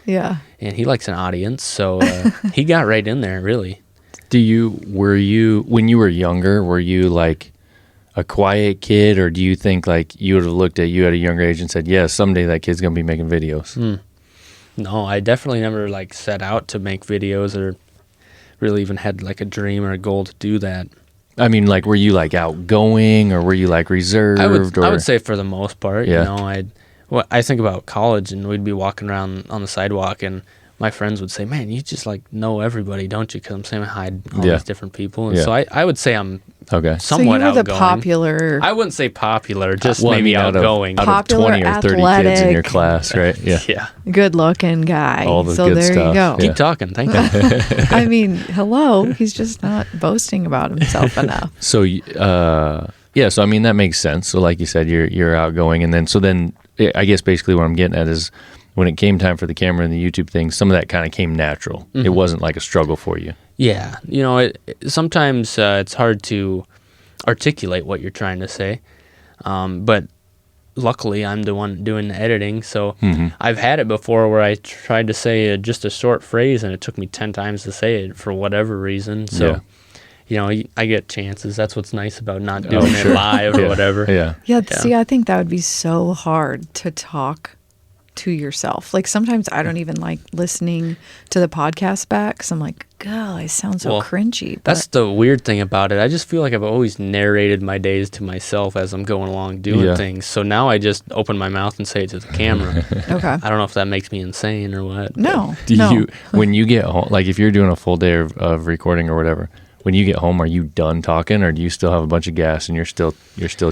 he likes an audience. So he got right in there, really. Were you when you were younger, were you like a quiet kid, or do you think like you would have looked at you at a younger age and said, yeah, someday that kid's going to be making videos? No, I definitely never like set out to make videos or really even had like a dream or a goal to do that. I mean, like, were you like outgoing or were you like reserved? I would say for the most part, I think about college and we'd be walking around on the sidewalk and my friends would say, man, you just like know everybody, don't you? Because I'm saying hi to all these different people. And so I would say I'm somewhat so you were outgoing. the popular. I wouldn't say popular, just maybe outgoing. Out of Popular, 20 or 30 athletic, kids in your class, right? Yeah. Good looking guy. All the so good there stuff. you go. Yeah. Keep talking. Thank you. I mean, hello. He's just not boasting about himself enough. So, so I mean, that makes sense. So like you said, you're outgoing. And then I guess basically what I'm getting at is when it came time for the camera and the YouTube thing, some of that kind of came natural. It wasn't like a struggle for you. Yeah. Sometimes it's hard to articulate what you're trying to say. But luckily I'm the one doing the editing, so I've had it before where I tried to say just a short phrase and it took me 10 times to say it for whatever reason. So, I get chances. That's what's nice about not doing it live or whatever. Yeah. See, I think that would be so hard to talk to yourself. Like sometimes I don't even like listening to the podcast back because I'm like, God, I sound so cringy. But that's the weird thing about it. I just feel like I've always narrated my days to myself as I'm going along doing things. So now I just open my mouth and say it to the camera. Okay. I don't know if that makes me insane or what. No. Do you, when you get home, like if you're doing a full day of recording or whatever, when you get home, are you done talking, or do you still have a bunch of gas and you're still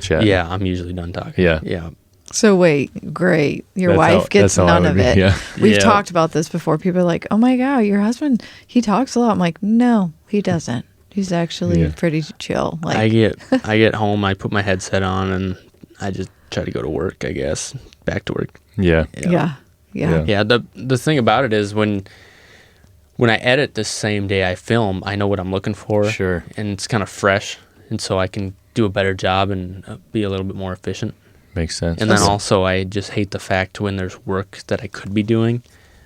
chatting? Yeah, I'm usually done talking. Yeah. So wait, great. Your wife gets none of it. Yeah. We've talked about this before. People are like, oh my God, your husband, he talks a lot. I'm like, no, he doesn't. He's actually pretty chill. Like I get home, I put my headset on, and I just try to go to work, I guess. Back to work. Yeah. The thing about it is when I edit the same day I film, I know what I'm looking for. Sure. And it's kind of fresh, and so I can do a better job and be a little bit more efficient. Makes sense. And then also, I just hate the fact when there's work that I could be doing,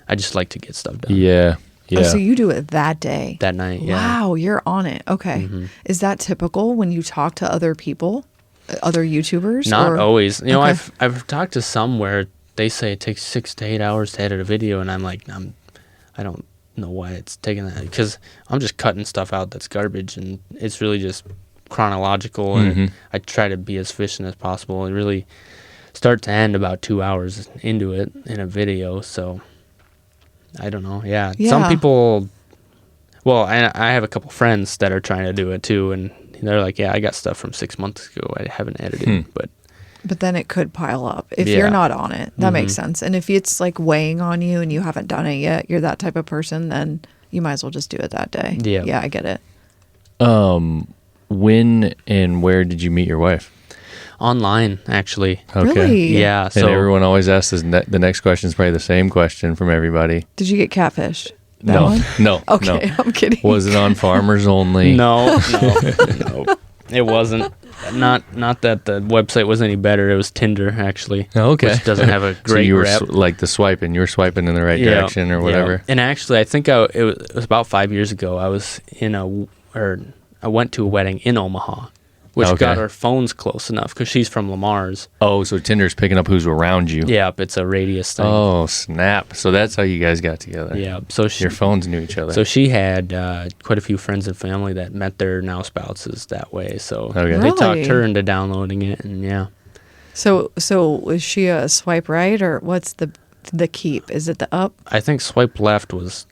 I just like to get stuff done. Yeah. Oh, so you do it that day? That night, Wow, you're on it. Okay. Is that typical when you talk to other people, other YouTubers? Not always. You know, I've talked to some where they say it takes 6 to 8 hours to edit a video, and I'm like, I don't know why it's taking that, because I'm just cutting stuff out that's garbage, and it's really just chronological, and I try to be as efficient as possible and really start to end about 2 hours into it in a video. So I don't know. Yeah. Some people, I have a couple friends that are trying to do it too, and they're like, I got stuff from 6 months ago I haven't edited. But then it could pile up if you're not on it. That makes sense. And if it's like weighing on you and you haven't done it yet, you're that type of person, then you might as well just do it that day. Yeah, I get it. When and where did you meet your wife? Online, actually. Okay. Really? Yeah. And everyone always asks this, the next question is probably the same question from everybody. Did you get catfished? No. Okay, I'm kidding. Was it on Farmers Only? No. It wasn't. Not that the website was any better. It was Tinder, actually. Okay. Which doesn't have a great so you were rep. like the swiping. You were swiping in the right direction or whatever. Yeah. And actually, I think it was about 5 years ago. I went to a wedding in Omaha, which got our phones close enough because she's from Lamar's. Oh, so Tinder's picking up who's around you. Yep, it's a radius thing. Oh, snap. So that's how you guys got together. Yeah. So your phones knew each other. So she had quite a few friends and family that met their now spouses that way. So Really? they talked her into downloading it, and yeah. So was she a swipe right, or what's the keep? Is it the up? I think swipe left was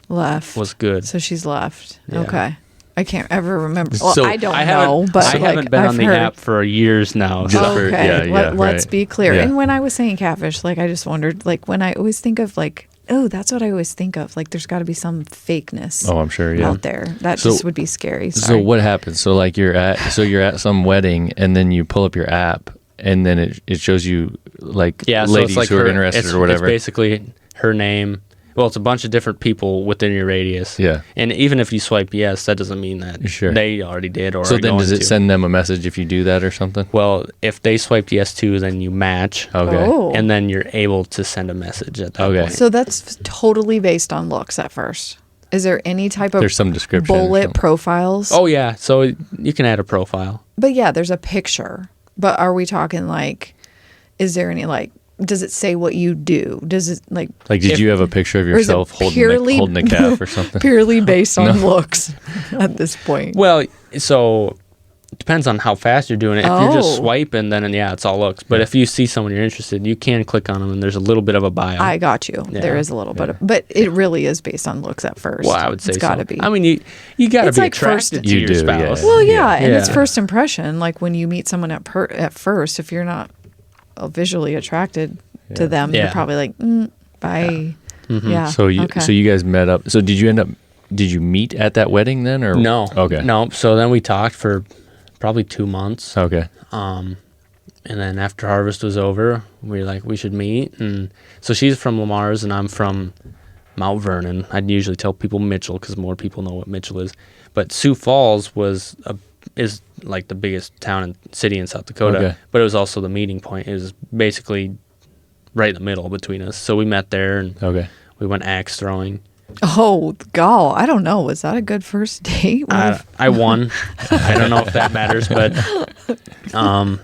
good. So she's left. Yeah. Okay. I can't ever remember. Well, So I don't know, but I haven't been on the app for years now. So. Okay, let's be clear. Yeah. And when I was saying catfish, like I just wondered, like when I always think of like, oh, that's what I always think of. Like there's got to be some fakeness. Oh, I'm sure. Yeah. Out there that just would be scary. So Sorry. what happens? So like you're at some wedding, and then you pull up your app, and then it shows you like ladies so it's who are interested or whatever. It's basically her name. Well, it's a bunch of different people within your radius. Yeah. And even if you swipe yes, that doesn't mean that they already did or so are then going does it to. send them a message if you do that or something? Well, if they swiped yes too, then you match. Okay. Oh. And then you're able to send a message at that point. So that's totally based on looks at first. Is there any type of There's some description or bullet something. profiles? Oh, yeah. So you can add a profile. But yeah, there's a picture. But are we talking like, is there any like, does it say what you do? Does it like did you have a picture of or is it yourself holding a calf or something? Purely based on looks at this point. Well, so it depends on how fast you're doing it. If you're just Oh. swiping, then it's all looks. But if you see someone you're interested in, you can click on them, and there's a little bit of a bio. I got you. Yeah. There is a little bit of, but it really is based on looks at first. Well, I would say it's got to so. be. I mean, you got to It's be like first- attracted to You your do, spouse. yeah. Well, yeah, and it's Yeah. first impression. Like when you meet someone at first, if you're not visually attracted to them, you're Yeah. probably like, bye. Yeah. So you guys met up. So did you meet at that wedding then or No. Okay. No. So then we talked for probably 2 months. Okay. And then after harvest was over, we were like, we should meet. And so she's from Lamar's and I'm from Mount Vernon. I'd usually tell people Mitchell because more people know what Mitchell is. But Sioux Falls was is like the biggest town and city in South Dakota, Okay. but it was also the meeting point. It was basically right in the middle between us. So we met there and Okay. we went axe throwing. Oh, God. I don't know. Was that a good first date? I won. I don't know if that matters, but and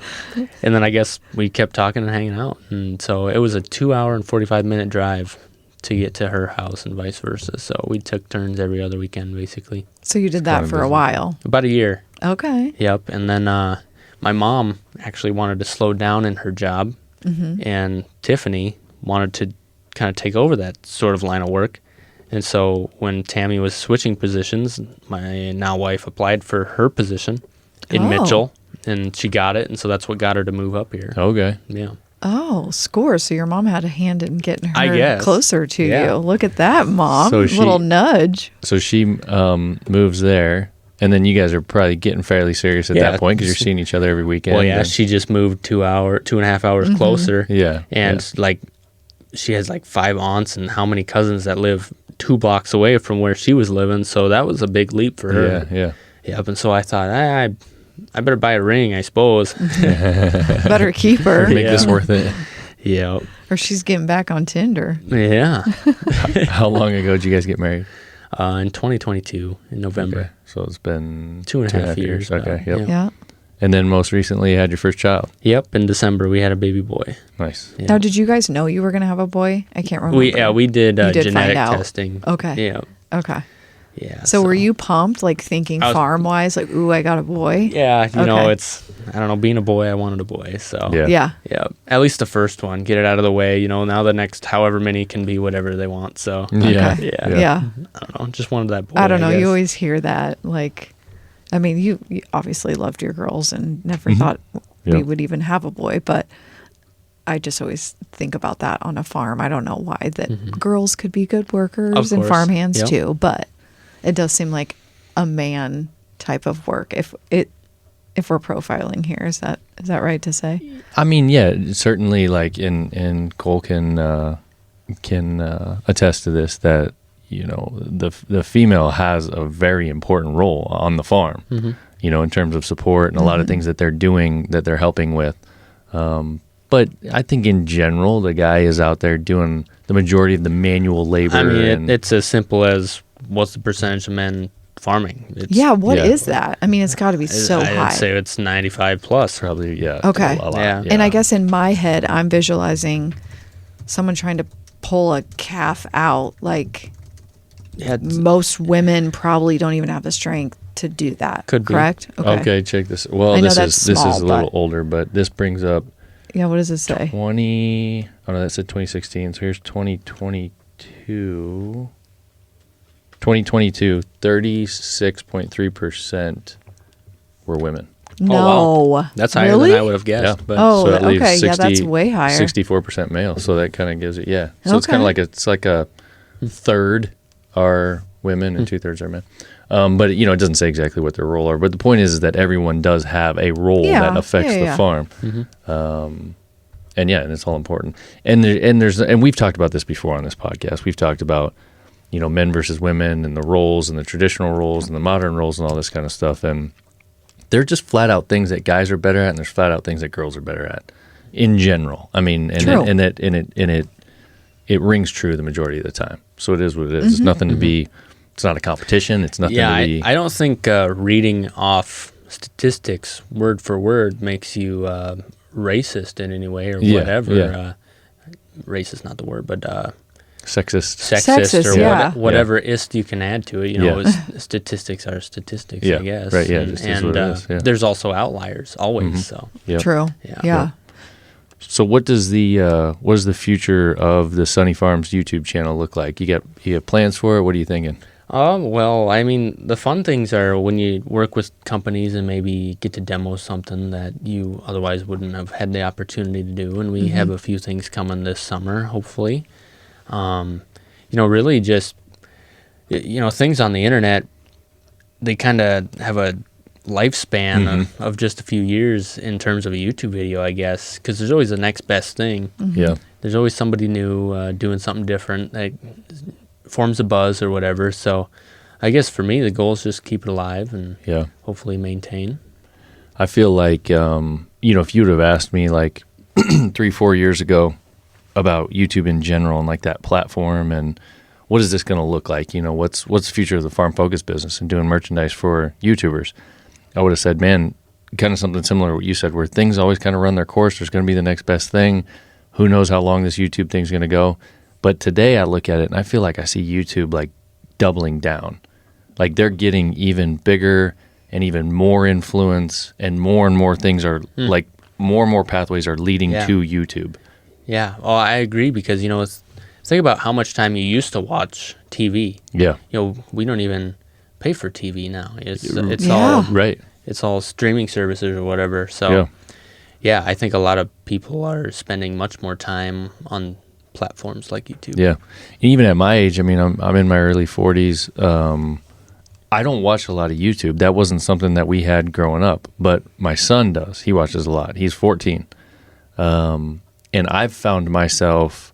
then I guess we kept talking and hanging out, and so it was a 2-hour and 45-minute drive to get to her house and vice versa. So we took turns every other weekend, basically. So you did that kinda for a busy. while. About a year. Okay. Yep. And then my mom actually wanted to slow down in her job, and Tiffany wanted to kind of take over that sort of line of work. And so when Tammy was switching positions, my now wife applied for her position in Oh. Mitchell, and she got it. And so that's what got her to move up here. Okay. Yeah. Oh, score. So your mom had a hand in getting her I guess. closer to Yeah. you. Look at that, Mom. So she- Little nudge. So she moves there, and then you guys are probably getting fairly serious at Yeah. that point because you're seeing each other every weekend. Well, yeah, and- she just moved 2.5 hours closer. Yeah. And like she has like 5 aunts and how many cousins that live 2 blocks away from where she was living. So that was a big leap for her. Yeah. Yep. And so I thought, I better buy a ring, I suppose. Better keep her. Make this Yeah. worth it. Yep. Or she's getting back on Tinder. Yeah. How long ago did you guys get married? In 2022, in November. Okay. So it's been 2.5 years. Okay. about, Yep. Yeah. And then most recently, you had your first child. Yep. In December, we had a baby boy. Nice. Yeah. Now, did you guys know you were going to have a boy? I can't remember. We did, You did genetic find out. testing. Okay. Yeah. Okay. Yeah. So were you pumped, like thinking I was- farm-wise, like, ooh, I got a boy? Yeah. You know, Okay. it's, I don't know, being a boy, I wanted a boy. So. Yeah. Yeah. Yeah, at least the first one, get it out of the way. You know, now the next however many can be whatever they want. So Yeah. Okay. Yeah. Yeah. I don't know, just wanted that boy. I don't know. guess. You always hear that. Like, I mean, you obviously loved your girls and never thought we Yeah. would even have a boy, but I just always think about that on a farm. I don't know why that girls could be good workers Of and course. farmhands Yep. too, but it does seem like a man type of work. If we're profiling here, is that right to say? I mean, yeah, certainly. Like, and Cole can attest to this, that you know the female has a very important role on the farm. You know, in terms of support and a lot of things that they're doing, that they're helping with. But I think in general, the guy is out there doing the majority of the manual labor. I mean, and, it's as simple as what's the percentage of men farming? It's, Yeah, what Yeah. is that? I mean, it's got to be so high. I'd say it's 95 plus. probably, yeah. Okay. a lot, Yeah. And I guess in my head, I'm visualizing someone trying to pull a calf out. Like, Yeah, most women probably don't even have the strength to do that. Could be. Correct? Okay, check this. Well, I know this that's is small, a little but- older, but this brings up Yeah, what does it say? 20. Oh no, that said 2016. So here's 2022. 2022, 36.3% were women. No. wow. That's higher really? than I would have guessed. Yeah. But Oh, So that leaves okay. Yeah, that's way higher. 64% male. So that kind of gives it, yeah. So it's Okay. kind of like a third are women and 2/3 are men. But you know, it doesn't say exactly what their role are. But the point is that everyone does have a role Yeah. that affects Yeah, the yeah. farm. And yeah, and it's all important. And we've talked about this before on this podcast. We've talked about, you know, men versus women and the roles and the traditional roles and the modern roles and all this kind of stuff. And they're just flat out things that guys are better at, and there's flat out things that girls are better at in general. I mean, and True. it rings true the majority of the time. So it is what it is. It's nothing to be. It's not a competition. It's nothing yeah, to be. I don't think reading off statistics word for word makes you racist in any way or Yeah, whatever. yeah. Racist, not the word, but Sexist. sexist or yeah. whatever ist you can add to it. You know, Yeah. statistics are statistics, Yeah, I guess. right, yeah, And, just is what it is, yeah. there's also outliers always. So Yep. True. Yeah. Yeah. So what does the future of the Sunny Farms YouTube channel look like? You got plans for it? What are you thinking? Well, I mean, the fun things are when you work with companies and maybe get to demo something that you otherwise wouldn't have had the opportunity to do. And we have a few things coming this summer, hopefully. You know, really just, you know, things on the internet, they kind of have a lifespan of just a few years in terms of a YouTube video, I guess, because there's always the next best thing. Yeah. There's always somebody new doing something different that forms a buzz or whatever. So I guess for me, the goal is just keep it alive and Yeah. hopefully maintain. I feel like, if you would have asked me like 3-4 years ago about YouTube in general and like that platform and what is this going to look like? What's the future of the farm focused business and doing merchandise for YouTubers? I would have said, man, kind of something similar to what you said, where things always kind of run their course. There's going to be the next best thing. Who knows how long this YouTube thing's going to go? But today I look at it and I feel like I see YouTube like doubling down. Like they're getting even bigger and even more influence, and more things are like more and more pathways are leading to YouTube. Yeah, well, I agree because think about how much time you used to watch TV. Yeah. We don't even pay for TV now. It's Yeah. all Right. It's all streaming services or whatever. So yeah, I think a lot of people are spending much more time on platforms like YouTube. Yeah. Even at my age, I mean, I'm in my early 40s. I don't watch a lot of YouTube. That wasn't something that we had growing up, but my son does. He watches a lot. He's 14. And I've found myself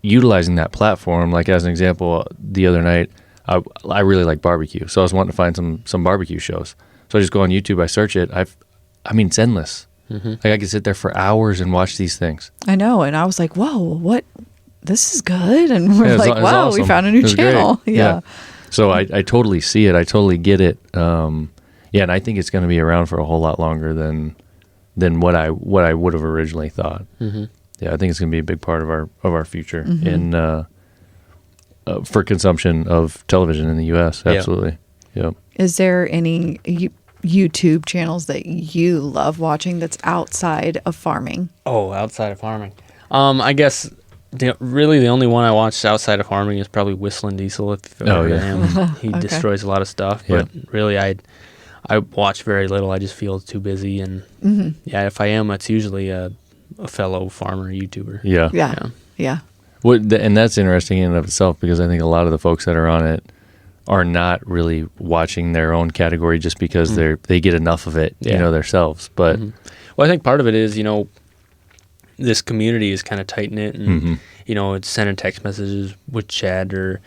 utilizing that platform. Like as an example, the other night, I really like barbecue. So I was wanting to find some barbecue shows. So I just go on YouTube, I search it. It's endless. Like I could sit there for hours and watch these things. I know. And I was like, whoa, what? This is good. And we're Yeah, like, it's wow, awesome. we found a It new was channel. great. Yeah. So I totally see it. I totally get it. And I think it's going to be around for a whole lot longer than what I would have originally thought. Mm-hmm. Yeah, I think it's going to be a big part of our future in for consumption of television in the U.S. Absolutely. Yep. Is there any YouTube channels that you love watching that's outside of farming? Oh, outside of farming. I guess really the only one I watched outside of farming is probably Whistling Diesel. If you've ever heard of him. He Okay. destroys a lot of stuff, but really I watch very little. I just feel too busy, and if I am, it's usually a fellow farmer YouTuber. Yeah. Yeah. And that's interesting in and of itself, because I think a lot of the folks that are on it are not really watching their own category just because they get enough of it, themselves. But well, I think part of it is, this community is kind of tight knit, and it's sending text messages with Chad or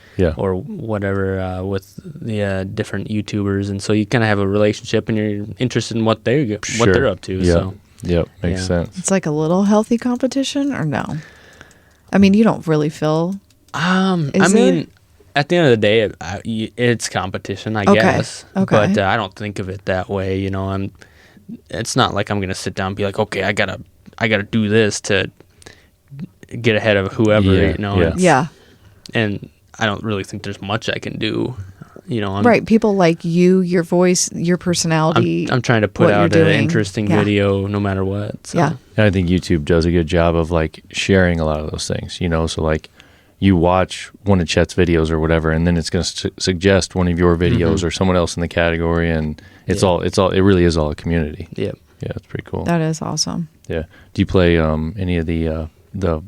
whatever with the different YouTubers, and so you kind of have a relationship, and you're interested in what they're up to. Yeah. So Makes sense. It's like a little healthy competition, or no? I mean, you don't really feel. At the end of the day, it's competition, I guess. Okay. But I don't think of it that way. It's not like I'm gonna sit down and be like, okay, I gotta do this to get ahead of whoever. Yeah. And I don't really think there's much I can do. Right. People like you, your voice, your personality. I'm trying to put what out you're an doing. interesting video no matter what. So. Yeah. And I think YouTube does a good job of like sharing a lot of those things, so like you watch one of Chet's videos or whatever, and then it's going to suggest one of your videos or someone else in the category. And it really is all a community. Yep. Yeah. It's pretty cool. That is awesome. Yeah. Do you play any of the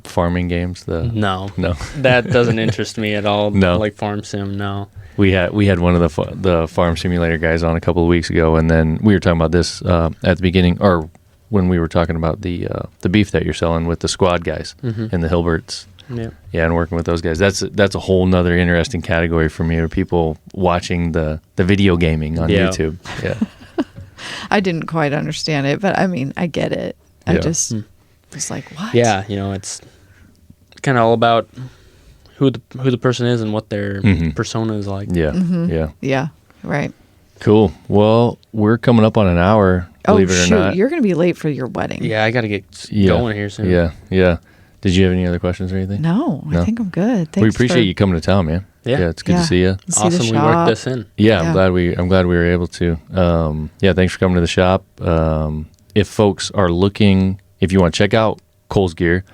farming games? No. No. That doesn't interest me at all. No. Like Farm Sim, no. We had one of the farm simulator guys on a couple of weeks ago, and then we were talking about this at the beginning, or when we were talking about the beef that you're selling with the squad guys and the Hilberts. Yeah. Yeah, and working with those guys. That's a whole nother interesting category for me, are people watching the video gaming on YouTube. Yeah. I didn't quite understand it, but I mean, I get it. I just was like, what? Yeah, it's kind of all about who the person is and what their persona is like. Yeah. Yeah. Yeah. Right. Cool. Well, we're coming up on an hour, believe it or not. You're going to be late for your wedding. Yeah, I got to get going here soon. Yeah. Yeah. Did you have any other questions or anything? No, I think I'm good. Thanks. We appreciate you coming to town, man. Yeah. It's good to see you. See the Awesome, we shop. worked this in. Yeah, Yeah. I'm glad we were able to. Thanks for coming to the shop. If folks are looking, if you want to check out Cole's gear,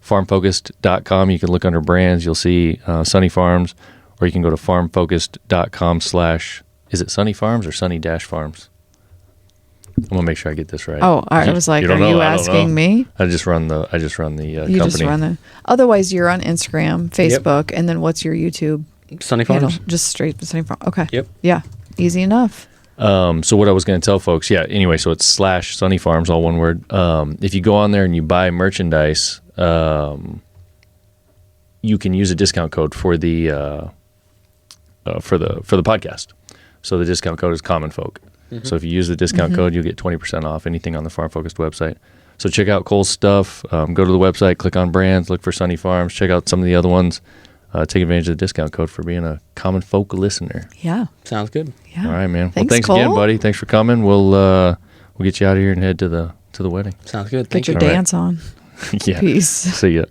farmfocused.com, you can look under brands. You'll see Sonne Farms, or you can go to farmfocused.com/ is it Sonne Farms or Sonny-Farms? I'm gonna make sure I get this right. Oh, I was like, don't are know? you I don't know. asking me? I just run the You company. just run the. Otherwise, you're on Instagram, Facebook, and then what's your YouTube Sonny handle? Farms. Just straight the same farm. Okay. Yep. Yeah. Easy enough. So what I was going to tell folks, anyway, so it's /Sonne Farms, all one word. If you go on there and you buy merchandise, you can use a discount code for the for the podcast. So the discount code is Common Folk. So if you use the discount code, you'll get 20% off anything on the Farm Focused website. So check out Cole's stuff. Go to the website, click on brands, look for Sonne Farms, check out some of the other ones. Take advantage of the discount code for being a Common Folk listener. Yeah. Sounds good. Yeah. All right, man. Thanks, Well, thanks again, Cole. buddy. Thanks for coming. We'll get you out of here and head to the wedding. Sounds good. Get Thank your you. All right. dance on. Yeah. Peace. See ya.